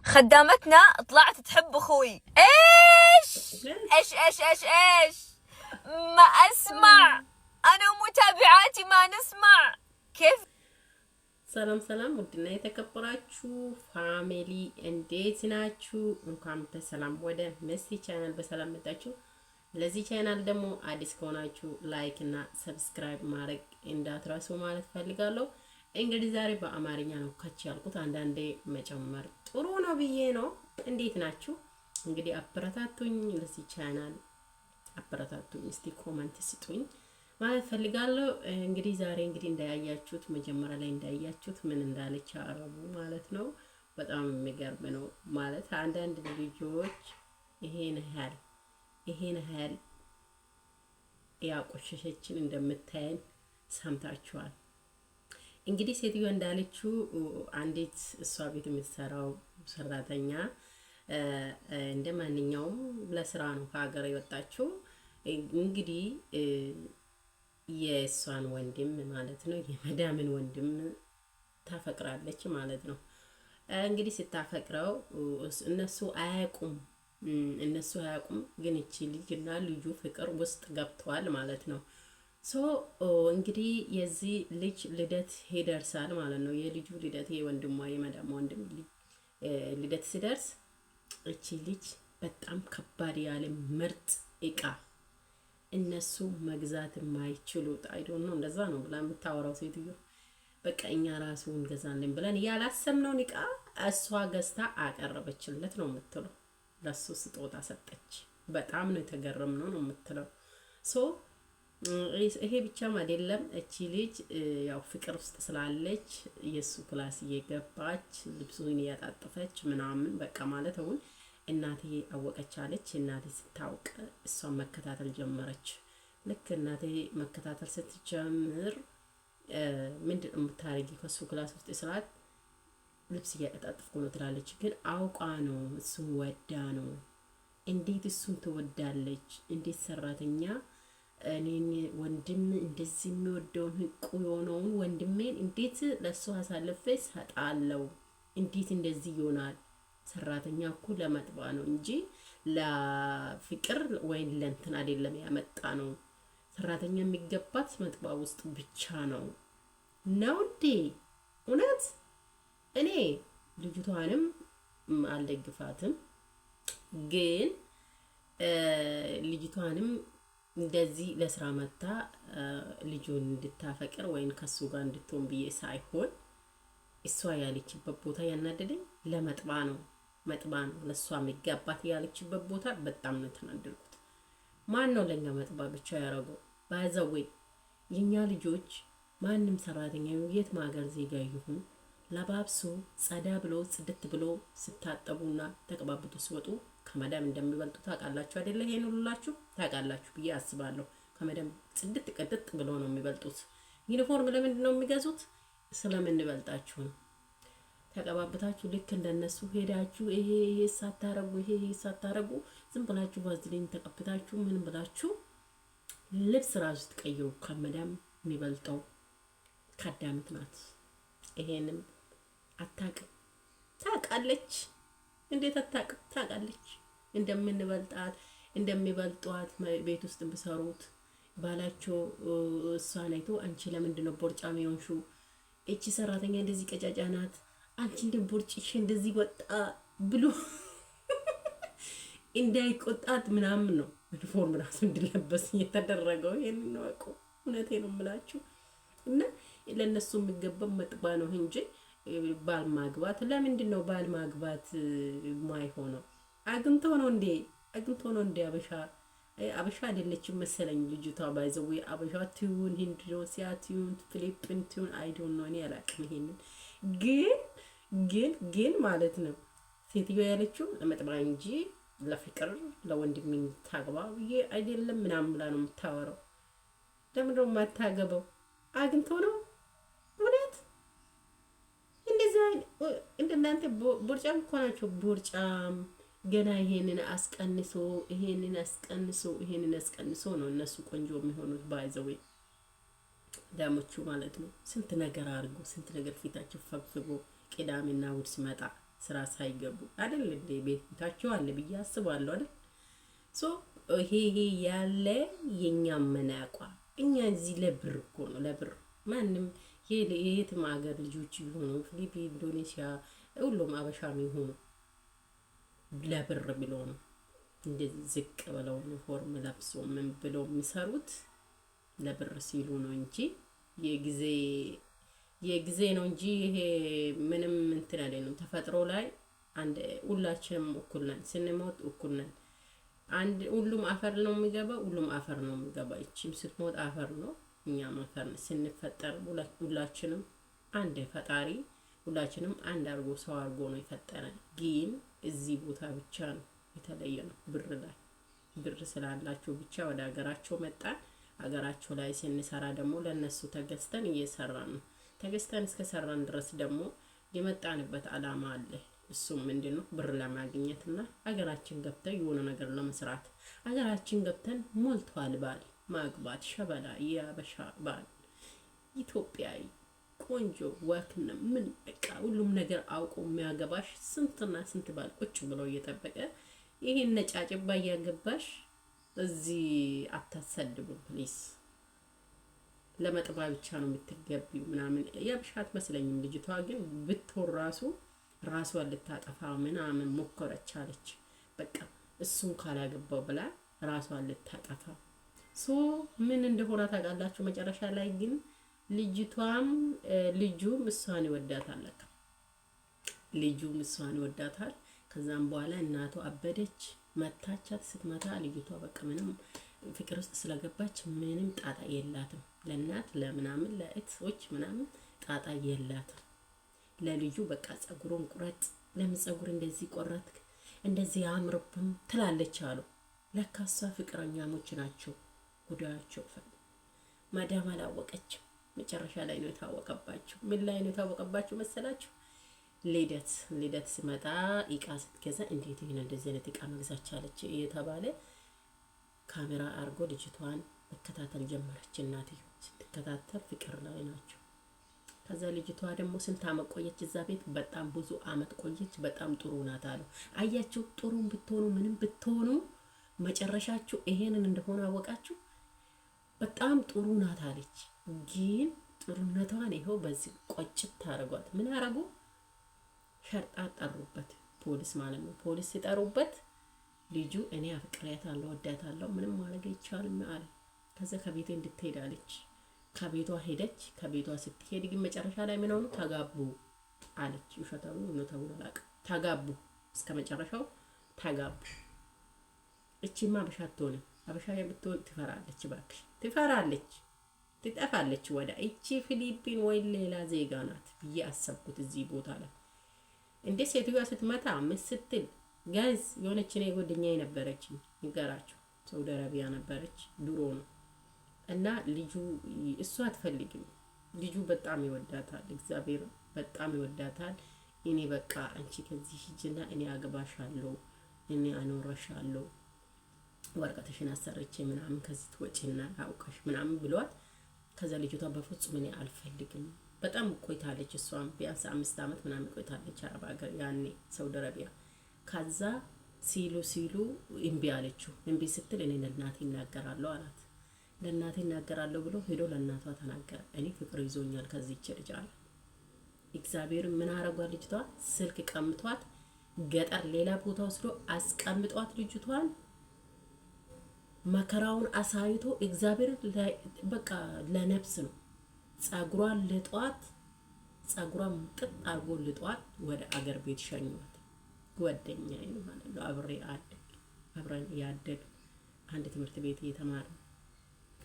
خدامتنا طلعت تحب اخوي. ايش ايش ايش ايش ايش ما اسمع انا ومتابعاتي ما نسمع كيف. ሰላም ውድና የተከበራችሁ ፋሚሊ እንዴት ናችሁ? እንኳን በሰላም ወደ መሲ ቻናል በሰላም መጣችሁ። ለዚህ ቻናል ደግሞ አዲስ ከሆናችሁ ላይክ እና ሰብስክራይብ ማድረግ እንዳትረሱ ማለት ፈልጋለሁ። እንግዲህ ዛሬ በአማርኛ ነው ካች ያልኩት፣ አንዳንዴ መጨመር ጥሩ ነው ብዬ ነው። እንዴት ናችሁ? እንግዲህ አበረታቱኝ፣ ለዚህ ቻናል አበረታቱኝ፣ እስቲ ኮሜንት ስጡኝ ማለት ፈልጋለሁ። እንግዲህ ዛሬ እንዳያያችሁት መጀመሪያ ላይ እንዳያያችሁት ምን እንዳለች አረቡ ማለት ነው። በጣም የሚገርም ነው ማለት አንዳንድ ልጆች ይሄን ያህል ያቆሸሸችን እንደምታየን ሰምታችኋል። እንግዲህ ሴትዮ እንዳለችው አንዲት እሷ ቤት የምትሰራው ሰራተኛ እንደማንኛውም ለስራ ነው ከሀገር የወጣችው። እንግዲህ የሷን ወንድም ማለት ነው የመዳምን ወንድም ታፈቅራለች ማለት ነው። እንግዲህ ስታፈቅረው እነሱ አያውቁም፣ ግን እቺ ልጅና ልጁ ፍቅር ውስጥ ገብተዋል ማለት ነው። እንግዲህ የዚህ ልጅ ልደት ይደርሳል ማለት ነው። የልጁ ልደት የወንድሟ የመዳም ወንድም ልደት ሲደርስ እቺ ልጅ በጣም ከባድ ያለ ምርጥ እቃ እነሱ መግዛት የማይችሉት አይዶን ነው እንደዛ ነው ብላ የምታወራው ሴትዮ። በቃ እኛ ራሱ እንገዛለን ብለን ያላሰብነውን እቃ እሷ ገዝታ አቀረበችለት ነው የምትለው። ለሱ ስጦታ ሰጠች። በጣም ነው የተገረምነው ነው የምትለው። ይሄ ብቻም አይደለም። እቺ ልጅ ያው ፍቅር ውስጥ ስላለች የሱ ክላስ እየገባች ልብሱን እያጣጠፈች ምናምን በቃ ማለት አሁን እናቴ አወቀች አለች። እናቴ ስታውቅ እሷን መከታተል ጀመረች። ልክ እናቴ መከታተል ስትጀምር ምንድን ነው የምታረጊ ከሱ ክላስ ውስጥ ስራት ልብስ እያጣጠፍኩ ነው ትላለች። ግን አውቃ ነው እሱን ወዳ ነው። እንዴት እሱን ትወዳለች? እንዴት ሰራተኛ እኔን ወንድም እንደዚህ የሚወደውን ህቁ የሆነውን ወንድሜን እንዴት ለሱ አሳልፌ ሰጣለው? እንዴት እንደዚህ ይሆናል? ሰራተኛ እኮ ለመጥባ ነው እንጂ ለፍቅር ወይን ለእንትን አይደለም ያመጣ ነው። ሰራተኛ የሚገባት መጥባ ውስጥ ብቻ ነው እንዴ? እውነት እኔ ልጅቷንም አልደግፋትም፣ ግን ልጅቷንም እንደዚህ ለስራ መጣ ልጁን እንድታፈቅር ወይን ከሱ ጋር እንድትሆን ብዬ ሳይሆን እሷ ያለችበት ቦታ ያናደደኝ ለመጥባ ነው ለሷ የሚገባት ያለችበት ቦታ በጣም ነው ተናደድኩት። ማን ነው ለኛ መጥባ ብቻ ያረገው? ባይዘው የኛ ልጆች ማንም ሰራተኛ የት ማገር ዜጋ ይሁን ለባብሱ ጸዳ ብሎ ጽድት ብሎ ስታጠቡና ተቀባብቶ ሲወጡ ከመዳም እንደሚበልጡ ታውቃላችሁ አይደለ? ይሄን ሁላችሁ ታውቃላችሁ ብዬ አስባለሁ። ከመዳም ጽድት ቀጥጥ ብሎ ነው የሚበልጡት። ዩኒፎርም ለምንድን ነው የሚገዙት? ስለምንበልጣችሁ ነው። ተቀባብታችሁ ልክ እንደነሱ ሄዳችሁ ይሄ ሳታረጉ ዝም ብላችሁ ባዝሊን ተቀብታችሁ ምን ብላችሁ ልብስ ራሱ ትቀይሩ። ከመዳም የሚበልጠው ካዳምት ናት። ይሄንም አታውቅም። ታውቃለች። እንዴት አታውቅም? ታውቃለች እንደሚበልጧት ቤት ውስጥ ብሰሩት ባላቸው እሷን አይቶ አንቺ ለምንድን ነው ቦርጫም የሆንሽው? እቺ ሰራተኛ እንደዚህ ቀጫጫ ናት፣ አንቺ እንደ ቦርጭሽ እንደዚህ ወጣ ብሎ እንዳይቆጣት ምናምን ነው ዩኒፎርም ራሱ እንዲለበስ እየተደረገው። ይሄን ነው እኮ እውነቴን ነው የምላችሁ። እና ለነሱ የሚገባው መጥባ ነው እንጂ ባል ማግባት ለምንድን ነው ባል ማግባት ማይሆነው? አግንቶ ነው እንዴ? አበሻ አይደለችም መሰለኝ ልጅቷ። ባይዘው አበሻ ቲዩን ሂንዶሲያ ቲዩን ፊሊፒን ቲዩን አይ ዶንት ኖ እኔ አላውቅም። ይሄንን ግን ማለት ነው ሴትዮ ያለችው ለመጥባ እንጂ ለፍቅር ለወንድም ታግባ ብዬ አይደለም ምናምን ብላ ነው የምታወራው። ለምን ነው የማታገባው? አግንቶ ነው እውነት? እንደዚህ እንደናንተ ቦርጫም እኮ ናቸው። ቦርጫም ገና ይሄንን አስቀንሶ ነው እነሱ ቆንጆ የሚሆኑት። ባይዘው ዳሞቹ ማለት ነው። ስንት ነገር አድርጎ ስንት ነገር ፊታቸው ፈግፍጎ ቅዳሜና እሑድ ሲመጣ ስራ ሳይገቡ አይደል እንዴ ቤታቸው አለ ብዬ አስባለሁ አይደል ሶ ይሄ ያለ የኛ መናቋ እኛ እዚህ ለብር እኮ ነው ለብር ማንም የየትም ሀገር ልጆች ይሆኑ ፊሊፒን ኢንዶኔሲያ ሁሉም አበሻም ይሆኑ ለብር ብሎ ነው እንደዚህ ዝቅ ብለው ዩኒፎርም ለብሶ ምን ብለው የሚሰሩት ለብር ሲሉ ነው እንጂ የጊዜ ነው እንጂ ይሄ ምንም እንትን አይደለም ተፈጥሮ ላይ አንድ ሁላችንም እኩል ነን ስንሞት እኩል ነን አንድ ሁሉም አፈር ነው የሚገባው ሁሉም አፈር ነው የሚገባው እቺም ስትሞት አፈር ነው እኛም አፈር ነው ስንፈጠር ሁላችንም አንድ ፈጣሪ ሁላችንም አንድ አርጎ ሰው አርጎ ነው የፈጠረን ግን እዚህ ቦታ ብቻ ነው የተለየ ነው ብር ስላላችሁ ብቻ ወደ ሀገራቸው መጣን ሀገራቸው ላይ ስንሰራ ደግሞ ለነሱ ተገዝተን እየሰራን ነው ተገዝተን እስከ ሰራን ድረስ ደግሞ የመጣንበት አላማ አለ እሱም ምንድነው ብር ለማግኘትና ሀገራችን ገብተን የሆነ ነገር ለመስራት ሀገራችን ገብተን ሞልቷል ባል ማግባት ሸበላ ያበሻ ባል ኢትዮጵያዊ ቆንጆ ወክነ ምን በቃ ሁሉም ነገር አውቆ የሚያገባሽ ስንትና ስንት ባል ቁጭ ብሎ እየጠበቀ ይሄን ነጫጭባ ያገባሽ እዚህ አታሰድቡ ፕሊስ ለመጥባ ብቻ ነው የምትገቢው ምናምን ያብሻት መስለኝም ልጅቷ ግን ብትወር ራሷን ልታጠፋ ምናምን ሞከረች አለች በቃ እሱን ካላገባው ብላ ራሷን ልታጠፋ ሶ ምን እንደሆነ ታውቃላችሁ መጨረሻ ላይ ግን ልጅቷም ልጁም እሷን ይወዳታል ልጁም እሷን ይወዳታል ከዛም በኋላ እናቷ አበደች መታቻት ስትመታ ልጅቷ በቃ ምንም ፍቅር ውስጥ ስለገባች ምንም ጣጣ የላትም ለእናት ለምናምን ለእህቶች ምናምን ጣጣ የላትም ለልጁ በቃ ጸጉሩን ቁረጥ ለምን ጸጉር እንደዚህ ቆረጥክ እንደዚህ ያምርብም ትላለች አሉ ለካሷ ፍቅረኛሞች ናቸው ጉዳያቸው ማዳም አላወቀችም መጨረሻ ላይ ነው የታወቀባቸው ምን ላይ ነው የታወቀባቸው መሰላችሁ ልደት ሲመጣ ኢቃ ስትገዛ እንዴት ይሄን እንደዚህ አይነት ኢቃ መግዛት ቻለች የተባለ ካሜራ አርጎ ልጅቷን መከታተል ጀመረች እናትየው ስትከታተል ፍቅር ላይ ናቸው ከዛ ልጅቷ ደግሞ ስንት አመት ቆየች እዛ ቤት በጣም ብዙ አመት ቆየች በጣም ጥሩ ናት አሉ አያችሁ ጥሩም ብትሆኑ ምንም ብትሆኑ መጨረሻችሁ ይሄንን እንደሆነ አወቃችሁ በጣም ጥሩ ናት አለች ግን ጥሩነቷን ይሄው በዚህ ቆጭት ታረጓት ምን አረጉ ሸርጣ ጠሩበት ፖሊስ ማለት ነው ፖሊስ ሲጠሩበት ልጁ እኔ አፍቅሬያታለሁ ወዳታለሁ ምንም ማድረግ አይቻልም አለ ከዛ ከቤቴ እንድትሄድ አለች ከቤቷ ሄደች ከቤቷ ስትሄድ ግን መጨረሻ ላይ ምን ሆኑ ተጋቡ አለች ውሸታው ነው ተውላላቅ ተጋቡ እስከመጨረሻው ተጋቡ እቺማ በሻቶነ አበሻ የምትወጥ ትፈራለች ባክሽ ትፈራለች ትጠፋለች ወዳ እቺ ፊሊፒን ወይ ሌላ ዜጋ ናት ብዬ አሰብኩት እዚህ ቦታ ላይ እንደ ሴትዋ ስትመታ ስትል ጋይስ የሆነች ነው ጓደኛዬ ነበረች ይገራችሁ ሳውዲ አረቢያ ነበረች ድሮ ነው እና ልጁ እሷ አትፈልግም ልጁ በጣም ይወዳታል እግዚአብሔር በጣም ይወዳታል እኔ በቃ አንቺ ከዚህ ሂጂና እኔ አገባሻለሁ እኔ አኖርሻለሁ ወርቀትሽን አሰርቼ ምናምን ከዚህ ትወጪና አውቀሽ ምናምን ብሏት ከዛ ልጅቷ በፍጹም እኔ አልፈልግም በጣም ቆይታለች እሷም ቢያንስ 5 አመት ምናምን ቆይታለች አረብ ሀገር ያኔ ሳውዲ አረቢያ ከዛ ሲሉ እምቢ አለችው እምቢ ስትል እኔ ለእናቴ እናገራለሁ አላት ለእናቴ እናገራለሁ ብሎ ሄዶ ለእናቷ ተናገረ እኔ ፍቅር ይዞኛል ከዚህ ልጅ አለ እግዚአብሔር ምን አረጋው ልጅቷ ስልክ ቀምቷት ገጠር ሌላ ቦታ ወስዶ አስቀምጧት ልጅቷን መከራውን አሳይቶ እግዚአብሔር በቃ ለነፍስ ነው ጸጉሯን ልጧት ጸጉሯን ጥጥ አርጎ ልጧት ወደ አገር ቤት ሸኙት ጓደኛዬ ነው ማለት ነው አብረን ያደግ አንድ ትምህርት ቤት እየተማረ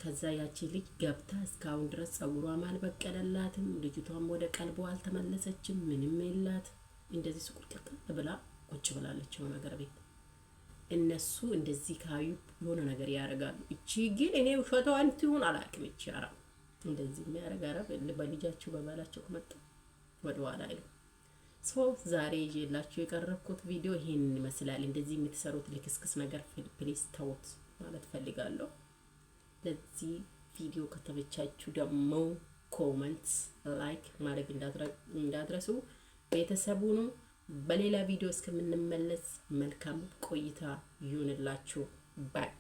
ከዛ ያቺ ልጅ ገብታ እስካሁን ድረስ ጸጉሯም አልበቀለላትም ልጅቷም ወደ ቀልቧ አልተመለሰችም ምንም የላት እንደዚህ ስቁርቅርቅ ብላ ቁጭ ብላለች ነው ነገር ቤት እነሱ እንደዚህ ካዩ የሆነ ነገር ያረጋሉ እቺ ግን እኔ ውሸቷን ትሁን አላቅም እቺ አራው እንደዚህ የሚያረጋራ በልጃቸው በባላቸው ከመጣ ወደ ኋላ አይደል ሶ ዛሬ ይዤላችሁ የቀረብኩት ቪዲዮ ይሄን ይመስላል እንደዚህ የምትሰሩት ልክስክስ ነገር ፕሊዝ ተውት ማለት ፈልጋለሁ ለዚህ ቪዲዮ ከተመቻችሁ ደግሞ ኮሜንት ላይክ ማድረግ እንዳትረሱ ቤተሰቡን በሌላ ቪዲዮ እስከምንመለስ መልካም ቆይታ ይሁንላችሁ ባይ